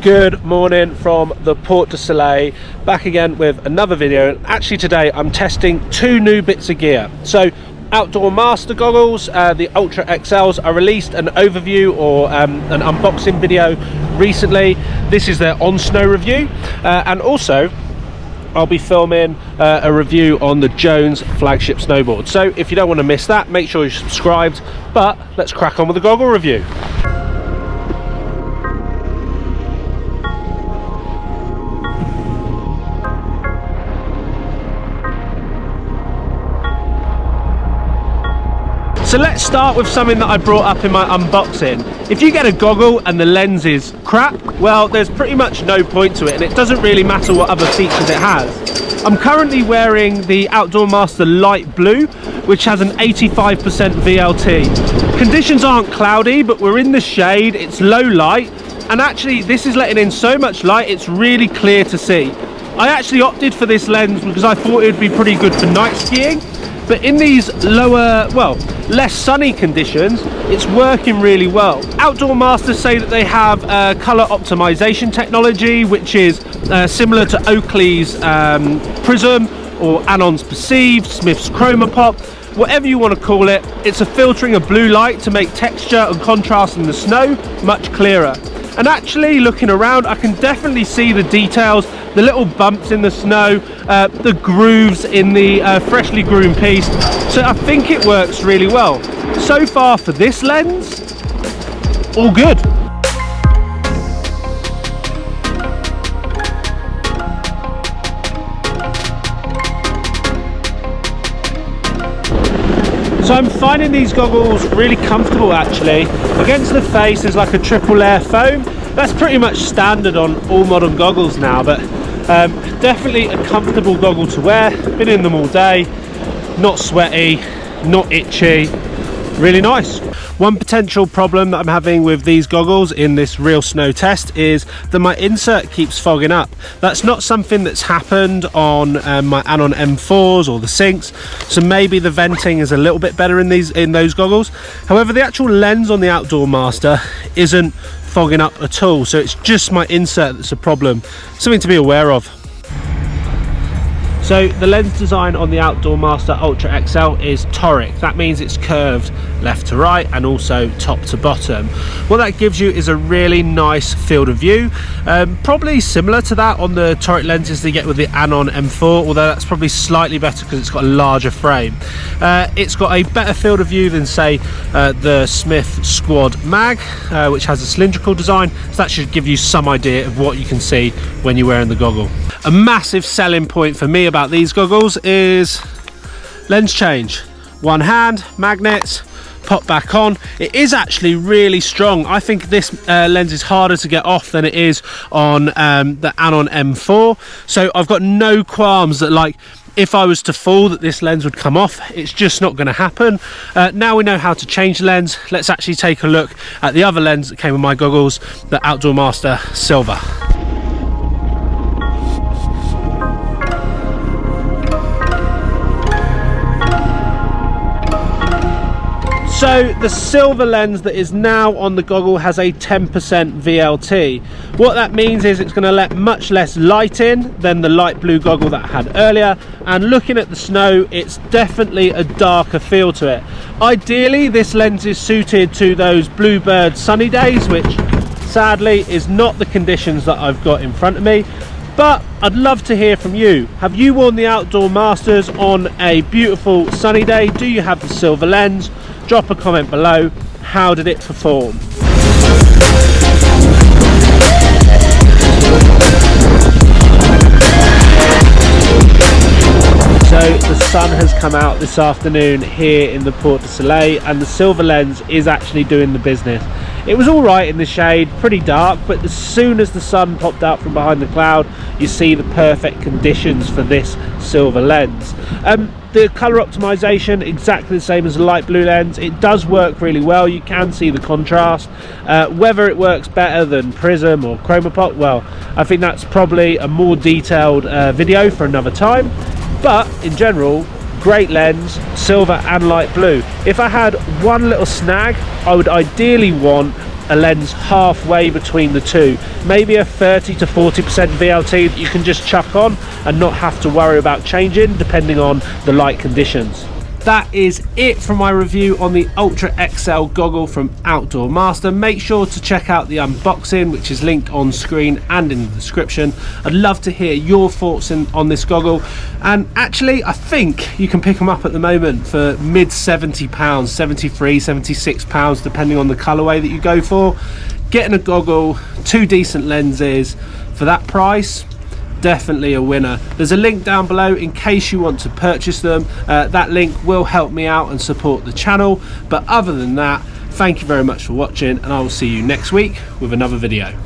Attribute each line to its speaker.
Speaker 1: Good morning from the Port de Soleil, back again with another video. Actually today I'm testing two new bits of gear. So Outdoor Master goggles, the Ultra XLs. I released an overview or an unboxing video recently. This is their on snow review, and also I'll be filming a review on the Jones flagship snowboard. So if you don't want to miss that, make sure you're subscribed. But let's crack on with the goggle review. So let's start with something that I brought up in my unboxing. If you get a goggle and the lens is crap, well, there's pretty much no point to it, and it doesn't really matter what other features it has. I'm currently wearing the Outdoor Master Light Blue, which has an 85% VLT. Conditions aren't cloudy, but we're in the shade, it's low light, and actually this is letting in so much light, it's really clear to see. I actually opted for this lens because I thought it would be pretty good for night skiing. But in these lower, well, less sunny conditions, it's working really well. Outdoor Masters say that they have color optimization technology, which is similar to Oakley's Prism or Anon's Perceive, Smith's Chroma Pop, whatever you want to call it. It's a filtering of blue light to make texture and contrast in the snow much clearer. And actually looking around, I can definitely see the details, the little bumps in the snow, the grooves in the freshly groomed piece. So I think it works really well. So far for this lens, all good. So I'm finding these goggles really comfortable actually. Against the face there's like a triple layer foam. That's pretty much standard on all modern goggles now, but definitely a comfortable goggle to wear. Been in them all day, not sweaty, not itchy, really nice. One potential problem that I'm having with these goggles in this real snow test is that my insert keeps fogging up. That's not something that's happened on my Anon M4s or the Syncs, so maybe the venting is a little bit better in those goggles. However, the actual lens on the Outdoor Master isn't fogging up at all, so it's just my insert that's a problem. Something to be aware of. So the lens design on the Outdoor Master Ultra XL is toric. That means it's curved left to right and also top to bottom. What that gives you is a really nice field of view, probably similar to that on the toric lenses they get with the Anon M4, although that's probably slightly better because it's got a larger frame. It's got a better field of view than say the Smith Squad Mag, which has a cylindrical design, so that should give you some idea of what you can see when you're wearing the goggle. A massive selling point for me about these goggles is lens change. One hand, magnets, pop back on. It is actually really strong. I think this lens is harder to get off than it is on the Anon M4. So I've got no qualms that, like, if I was to fall, that this lens would come off. It's just not going to happen. Now we know how to change the lens. Let's actually take a look at the other lens that came with my goggles, the Outdoor Master Silver. So the silver lens that is now on the goggle has a 10% VLT. What that means is it's going to let much less light in than the light blue goggle that I had earlier, and looking at the snow, it's definitely a darker feel to it. Ideally this lens is suited to those bluebird sunny days, which sadly is not the conditions that I've got in front of me. But I'd love to hear from you. Have you worn the Outdoor Masters on a beautiful sunny day? Do you have the silver lens? Drop a comment below. How did it perform? So the sun has come out this afternoon here in the Port de Soleil, and the silver lens is actually doing the business. It was all right in the shade, pretty dark, but as soon as the sun popped out from behind the cloud, you see the perfect conditions for this silver lens. The color optimization, exactly the same as the light blue lens. It does work really well. You can see the contrast. Whether it works better than Prism or Chroma Pop, well, I think that's probably a more detailed video for another time. But in general, great lens, silver and light blue. If I had one little snag, I would ideally want a lens halfway between the two, maybe a 30 to 40% VLT that you can just chuck on and not have to worry about changing depending on the light conditions. That is it from my review on the Ultra XL goggle from Outdoor Master. Make sure to check out the unboxing, which is linked on screen and in the description. I'd love to hear your thoughts on this goggle, and actually I think you can pick them up at the moment for mid £70, £73, £76, depending on the colorway that you go for. Getting a goggle, two decent lenses for that price, definitely a winner. There's a link down below in case you want to purchase them. That link will help me out and support the channel, but other than that, thank you very much for watching, and I will see you next week with another video.